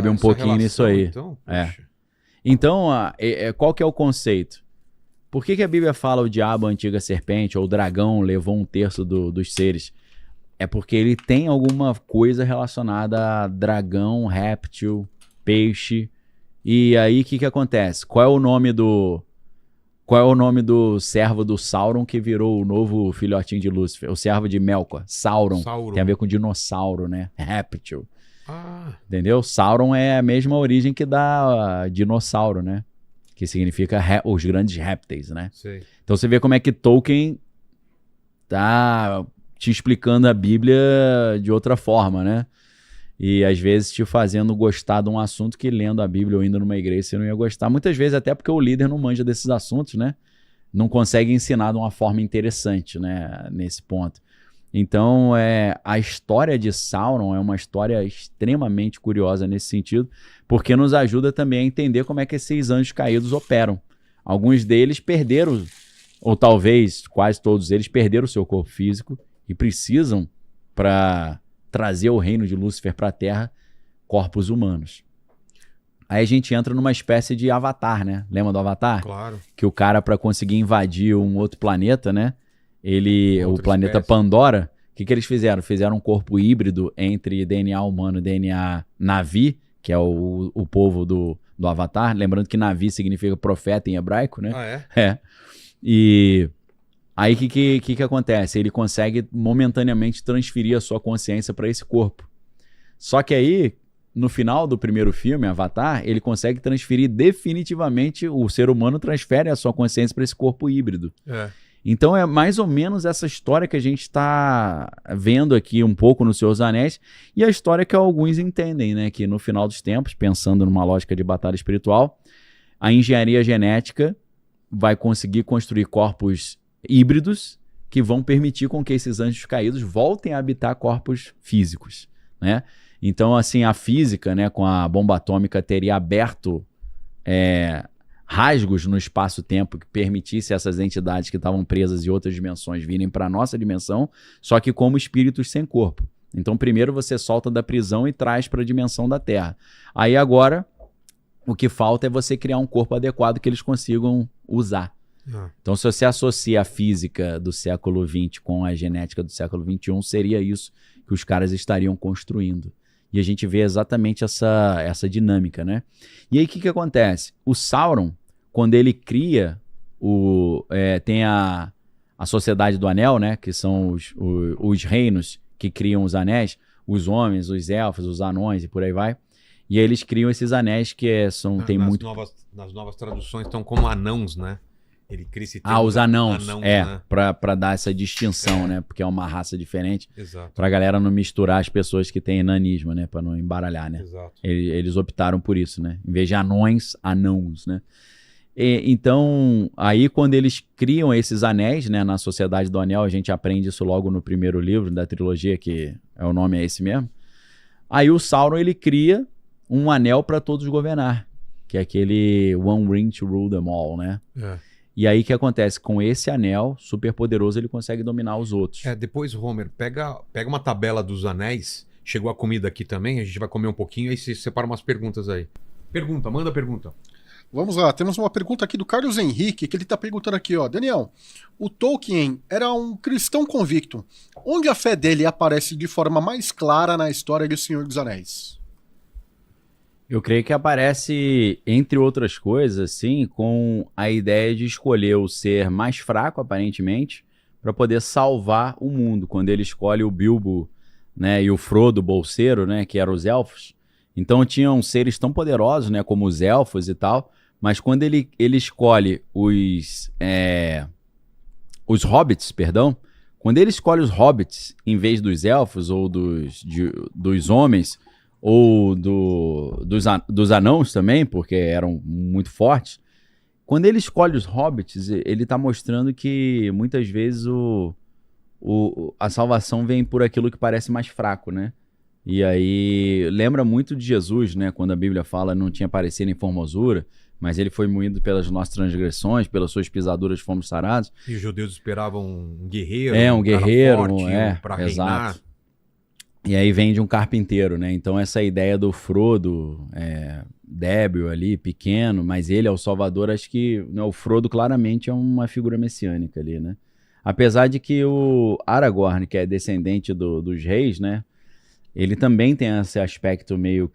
um pouquinho nisso aí. Então, Então, qual que é o conceito? Por que a Bíblia fala o diabo, a antiga serpente, ou o dragão levou um terço dos seres? É porque ele tem alguma coisa relacionada a dragão, réptil, peixe. E aí, o que acontece? Qual é o nome do servo do Sauron que virou o novo filhotinho de Lúcifer? O servo de Melkor. Sauron. Tem a ver com dinossauro, né? Réptil. Entendeu? Sauron é a mesma origem que dá dinossauro, né? Que significa os grandes répteis, né? Sei. Então você vê como é que Tolkien tá te explicando a Bíblia de outra forma, né? E às vezes te fazendo gostar de um assunto que lendo a Bíblia ou indo numa igreja você não ia gostar. Muitas vezes até porque o líder não manja desses assuntos, né? Não consegue ensinar de uma forma interessante, né? Nesse ponto. Então, a história de Sauron é uma história extremamente curiosa nesse sentido, porque nos ajuda também a entender como é que esses anjos caídos operam. Alguns deles perderam, ou talvez quase todos eles perderam o seu corpo físico e precisam, para trazer o reino de Lúcifer para a Terra, corpos humanos. Aí a gente entra numa espécie de Avatar, né? Lembra do Avatar? Claro. Que o cara, para conseguir invadir um outro planeta, né? O planeta espécie. Pandora, o que eles fizeram? Fizeram um corpo híbrido entre DNA humano e DNA Navi, que é o povo do Avatar. Lembrando que Navi significa profeta em hebraico, né? E aí o que acontece? Ele consegue momentaneamente transferir a sua consciência para esse corpo. Só que aí, no final do primeiro filme, Avatar, ele consegue transferir definitivamente, o ser humano transfere a sua consciência para esse corpo híbrido. Então é mais ou menos essa história que a gente está vendo aqui um pouco no Senhor dos Anéis, e a história que alguns entendem, né? Que no final dos tempos, pensando numa lógica de batalha espiritual, a engenharia genética vai conseguir construir corpos híbridos que vão permitir com que esses anjos caídos voltem a habitar corpos físicos, né? Então, assim, a física, né, com a bomba atômica teria aberto rasgos no espaço-tempo que permitisse essas entidades que estavam presas em outras dimensões virem para a nossa dimensão, só que como espíritos sem corpo. Então, primeiro você solta da prisão e traz para a dimensão da Terra. Aí agora, o que falta é você criar um corpo adequado que eles consigam usar. Então, se você associa a física do século XX com a genética do século XXI, seria isso que os caras estariam construindo. E a gente vê exatamente essa dinâmica, né? E aí, o que acontece? O Sauron, quando ele cria, tem a Sociedade do Anel, né? Que são os reinos que criam os anéis, os homens, os elfos, os anões e por aí vai. E aí eles criam esses anéis que Nas novas traduções estão como anãos, né? Ele cria esse termo, os anãos, né? Pra dar essa distinção, né? Porque é uma raça diferente. Exato. Pra galera não misturar as pessoas que têm enanismo, né? Pra não embaralhar, né? Exato. Eles optaram por isso, né? Em vez de anões, anãos, né? Então, aí quando eles criam esses anéis, né? Na Sociedade do Anel, a gente aprende isso logo no primeiro livro da trilogia, que o nome é esse mesmo. Aí o Sauron, ele cria um anel pra todos governar, que é aquele One Ring to Rule Them All, né? E aí o que acontece? Com esse anel super poderoso, ele consegue dominar os outros. Depois, Homer, pega uma tabela dos anéis. Chegou a comida aqui também, a gente vai comer um pouquinho, aí você separa umas perguntas aí. Manda pergunta. Vamos lá, temos uma pergunta aqui do Carlos Henrique, que ele está perguntando aqui, ó. Daniel, o Tolkien era um cristão convicto. Onde a fé dele aparece de forma mais clara na história do Senhor dos Anéis? Eu creio que aparece, entre outras coisas, assim, com a ideia de escolher o ser mais fraco, aparentemente, para poder salvar o mundo. Quando ele escolhe o Bilbo, né, e o Frodo bolseiro, né, que eram os elfos. Então tinham seres tão poderosos, né, como os elfos e tal, mas quando ele escolhe os hobbits, perdão, quando ele escolhe os hobbits em vez dos elfos ou dos homens, ou dos anãos também, porque eram muito fortes. Quando ele escolhe os hobbits, ele está mostrando que muitas vezes a salvação vem por aquilo que parece mais fraco, né? E aí lembra muito de Jesus, né? Quando a Bíblia fala não tinha parecido em formosura, mas ele foi moído pelas nossas transgressões, pelas suas pisaduras fomos sarados. E os judeus esperavam um guerreiro, um guerreiro, para reinar. E aí vem de um carpinteiro, né? Então essa ideia do Frodo, débil ali, pequeno, mas ele é o Salvador, acho que né, o Frodo claramente é uma figura messiânica ali, né? Apesar de que o Aragorn, que é descendente dos reis, né? Ele também tem esse aspecto meio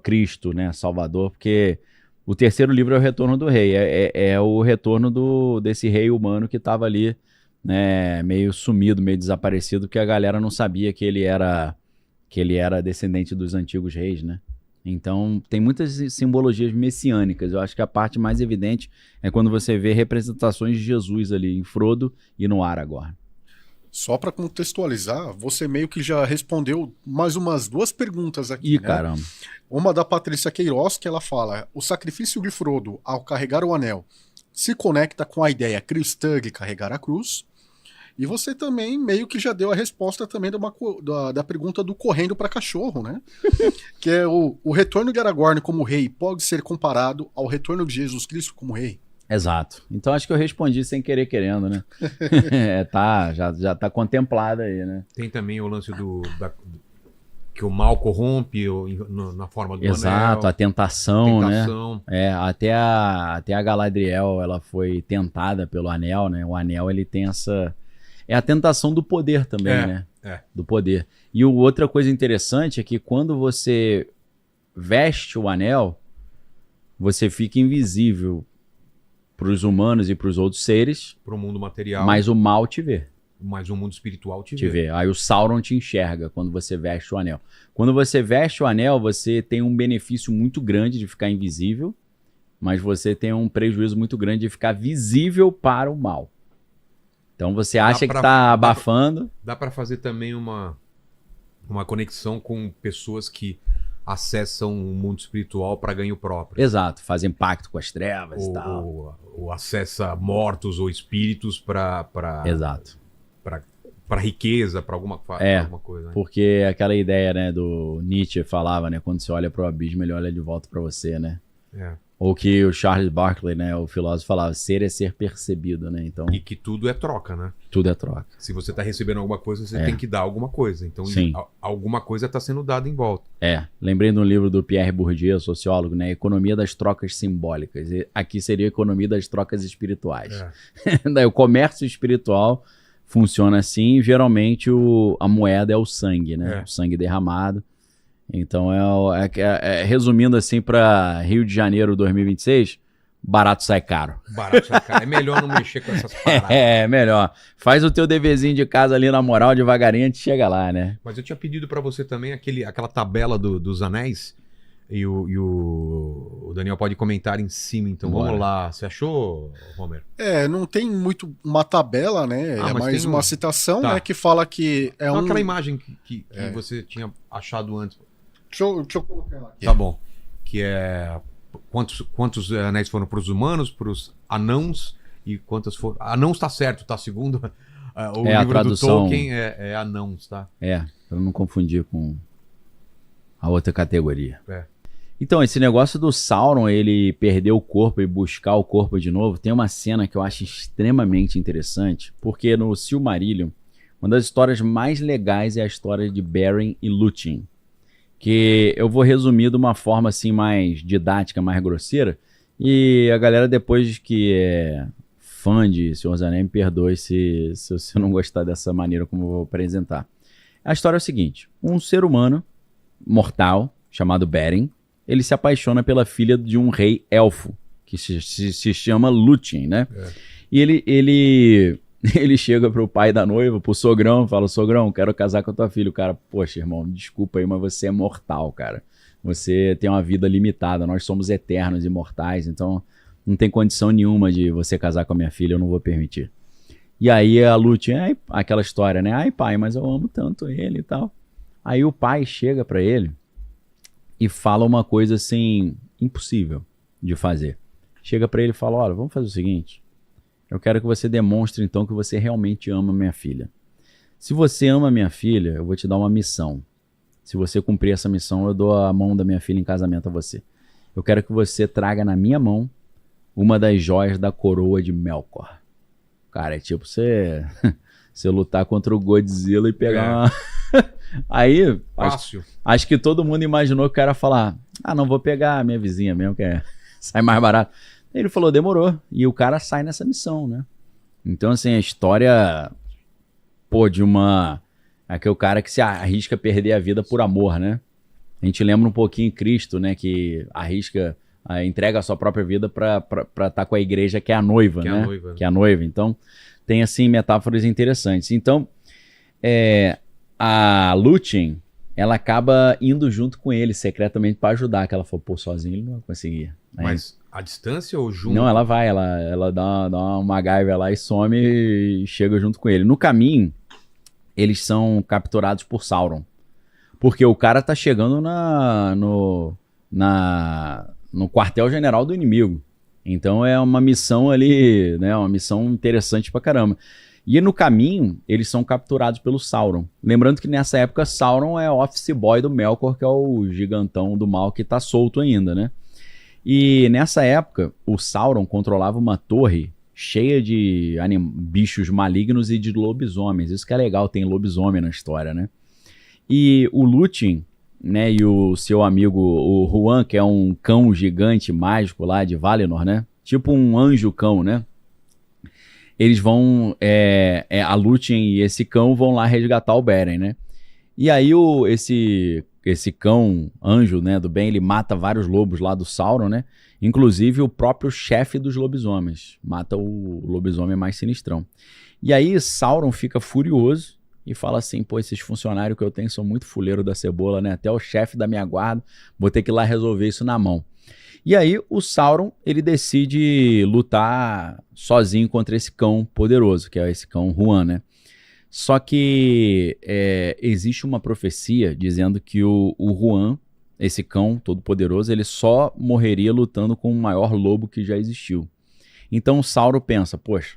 Cristo, né? Salvador, porque o terceiro livro é o Retorno do Rei, é o retorno desse rei humano que estava ali, né? Meio sumido, meio desaparecido, porque a galera não sabia que ele era descendente dos antigos reis, né? Então, tem muitas simbologias messiânicas. Eu acho que a parte mais evidente é quando você vê representações de Jesus ali em Frodo e no Aragorn. Só para contextualizar, você meio que já respondeu mais umas 2 perguntas aqui, né? Caramba. Uma da Patrícia Queiroz, que ela fala: o sacrifício de Frodo ao carregar o anel se conecta com a ideia cristã de carregar a cruz. E você também meio que já deu a resposta também da pergunta do correndo para cachorro, né? Que é o retorno de Aragorn como rei pode ser comparado ao retorno de Jesus Cristo como rei? Exato. Então acho que eu respondi sem querer querendo, né? Já tá contemplado aí, né? Tem também o lance que o mal corrompe na forma do Exato, anel. a tentação, né? Até a Galadriel, ela foi tentada pelo anel, né? O anel, ele tem essa... É a tentação do poder também, né? Do poder. E outra coisa interessante é que quando você veste o anel, você fica invisível para os humanos e para os outros seres. Para o mundo material. Mas o mal te vê. Mas o mundo espiritual te vê. Aí o Sauron te enxerga quando você veste o anel. Quando você veste o anel, você tem um benefício muito grande de ficar invisível, mas você tem um prejuízo muito grande de ficar visível para o mal. Então você acha que está abafando. Dá para fazer também uma conexão com pessoas que acessam o mundo espiritual para ganho próprio. Exato, fazem pacto com as trevas e tal. Ou acessa mortos ou espíritos para Exato. Para riqueza, para alguma coisa. Né? Porque aquela ideia, né, do Nietzsche falava, né, quando você olha para o abismo, ele olha de volta para você, né? Ou que o Charles Barkley, né, o filósofo, falava, ser é ser percebido, né? Então, e que tudo é troca, né? Tudo é troca. Se você está recebendo alguma coisa, você tem que dar alguma coisa. Então, alguma coisa está sendo dada em volta. Lembrei de um livro do Pierre Bourdieu, sociólogo, né? Economia das trocas simbólicas. E aqui seria a economia das trocas espirituais. Daí o comércio espiritual funciona assim, e geralmente a moeda é o sangue, né? O sangue derramado. Então, resumindo assim, para Rio de Janeiro 2026, barato sai caro. Barato sai caro. É melhor não mexer com essas paradas. É melhor. Faz o teu deverzinho de casa ali na moral, devagarinho, a gente chega lá, né? Mas eu tinha pedido para você também aquela tabela dos anéis, e o Daniel pode comentar em cima, então vamos lá. Você achou, Homer? Não tem muito uma tabela, né? É mais uma citação, né, que fala que é aquela imagem que você tinha achado antes. Deixa eu colocar ela aqui. Tá bom. Que é quantos anéis foram para os humanos, para os anãos, e quantas foram... Anãos tá certo, tá? Segundo o livro a tradução... do Tolkien é anãos, tá? Para não confundir com a outra categoria. Então, esse negócio do Sauron, ele perder o corpo e buscar o corpo de novo, tem uma cena que eu acho extremamente interessante, porque no Silmarillion, uma das histórias mais legais é a história de Beren e Lúthien, que eu vou resumir de uma forma assim mais didática, mais grosseira, e a galera depois que é fã de Senhor dos Anéis, me perdoe se você não gostar dessa maneira como eu vou apresentar. A história é o seguinte, um ser humano mortal, chamado Beren, ele se apaixona pela filha de um rei elfo, que se chama Lúthien, né? E ele chega pro pai da noiva, pro sogrão, fala, sogrão, quero casar com a tua filha. O cara, poxa, irmão, desculpa aí, mas você é mortal, cara. Você tem uma vida limitada, nós somos eternos, imortais, então não tem condição nenhuma de você casar com a minha filha, eu não vou permitir. E aí a Lúthien, aquela história, né? Ai, pai, mas eu amo tanto ele e tal. Aí o pai chega pra ele e fala uma coisa assim, impossível de fazer. Chega pra ele e fala, olha, vamos fazer o seguinte, eu quero que você demonstre então que você realmente ama minha filha. Se você ama minha filha, eu vou te dar uma missão. Se você cumprir essa missão, eu dou a mão da minha filha em casamento a você. Eu quero que você traga na minha mão uma das joias da coroa de Melkor. Cara, é tipo você lutar contra o Godzilla e pegar Aí, Fácil. acho que todo mundo imaginou que o cara ia falar, não vou pegar a minha vizinha mesmo, que sai mais barato. Ele falou, demorou. E o cara sai nessa missão, né? Então, assim, a história, de aquele cara que se arrisca a perder a vida por amor, né? A gente lembra um pouquinho Cristo, né? Que entrega a sua própria vida para estar com a igreja, que é a noiva, né? Que é a noiva. Então, tem, assim, metáforas interessantes. Então, a Lúthien, ela acaba indo junto com ele secretamente para ajudar, que ela falou, sozinho ele não vai conseguir. Mas a distância ou junto? Não, ela vai, ela dá uma MacGyver lá e some e chega junto com ele. No caminho, eles são capturados por Sauron. Porque o cara tá chegando no quartel-general do inimigo. Então é uma missão ali, né? Uma missão interessante pra caramba. E no caminho, eles são capturados pelo Sauron. Lembrando que nessa época, Sauron é office boy do Melkor, que é o gigantão do mal que tá solto ainda, né? E nessa época, o Sauron controlava uma torre cheia de bichos malignos e de lobisomens. Isso que é legal, tem lobisomem na história, né? E o Lúthien, né, e o seu amigo, o Huan, que é um cão gigante mágico lá de Valinor, né? Tipo um anjo-cão, né? Eles vão, a Lúthien e esse cão vão lá resgatar o Beren, né? E aí esse cão, anjo, né, do bem, ele mata vários lobos lá do Sauron, né? Inclusive o próprio chefe dos lobisomens. Mata o lobisomem mais sinistrão. E aí Sauron fica furioso e fala assim, esses funcionários que eu tenho são muito fuleiro da cebola, né? Até o chefe da minha guarda, vou ter que ir lá resolver isso na mão. E aí o Sauron, ele decide lutar sozinho contra esse cão poderoso, que é esse cão Huan, né? Só que existe uma profecia dizendo que o Huan, esse cão todo poderoso, ele só morreria lutando com o maior lobo que já existiu. Então o Sauron pensa, poxa,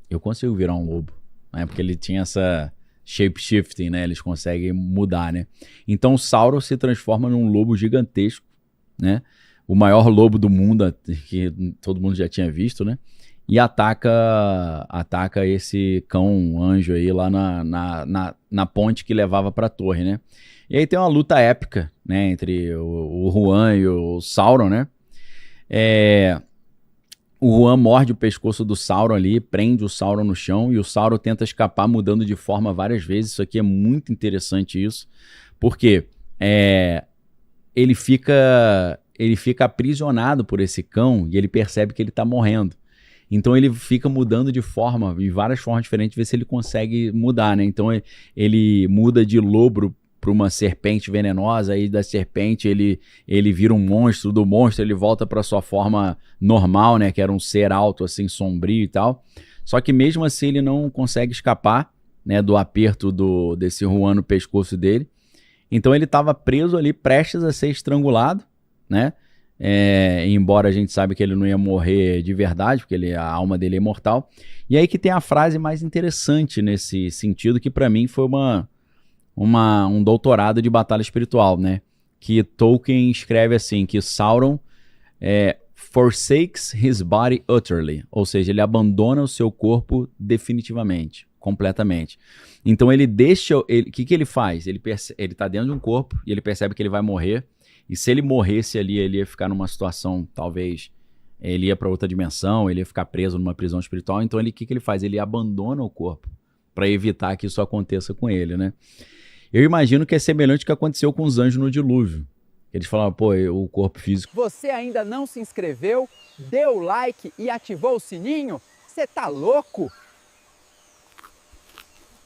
eu consigo virar um lobo, né? Porque ele tinha essa shape-shifting, né? Eles conseguem mudar, né? Então o Sauron se transforma num lobo gigantesco, né? O maior lobo do mundo, que todo mundo já tinha visto, né? E ataca esse cão anjo aí lá na ponte que levava para a torre, né? E aí tem uma luta épica, né? Entre o Huan e o Sauron, né? O Huan morde o pescoço do Sauron ali, prende o Sauron no chão e o Sauron tenta escapar mudando de forma várias vezes. Isso aqui é muito interessante isso, porque ele fica aprisionado por esse cão e ele percebe que ele está morrendo. Então ele fica mudando de forma, de várias formas diferentes, ver se ele consegue mudar, né? Então ele muda de lobo para uma serpente venenosa, aí da serpente ele vira um monstro, do monstro ele volta para sua forma normal, né? Que era um ser alto, assim, sombrio e tal. Só que mesmo assim ele não consegue escapar, né? Do aperto desse Huan no pescoço dele. Então ele estava preso ali, prestes a ser estrangulado, né? Embora a gente saiba que ele não ia morrer de verdade, porque a alma dele é imortal. E aí que tem a frase mais interessante nesse sentido, que para mim foi um doutorado de batalha espiritual, né? Que Tolkien escreve assim, que Sauron forsakes his body utterly, ou seja, ele abandona o seu corpo definitivamente, completamente. Então ele deixa, o que ele faz? Ele tá dentro de um corpo e ele percebe que ele vai morrer. E se ele morresse ali, ele ia ficar numa situação, talvez, ele ia para outra dimensão, ele ia ficar preso numa prisão espiritual. Então, o que ele faz? Ele abandona o corpo para evitar que isso aconteça com ele, né? Eu imagino que é semelhante ao que aconteceu com os anjos no dilúvio. Eles falaram, o corpo físico... Você ainda não se inscreveu, deu like e ativou o sininho? Você tá louco?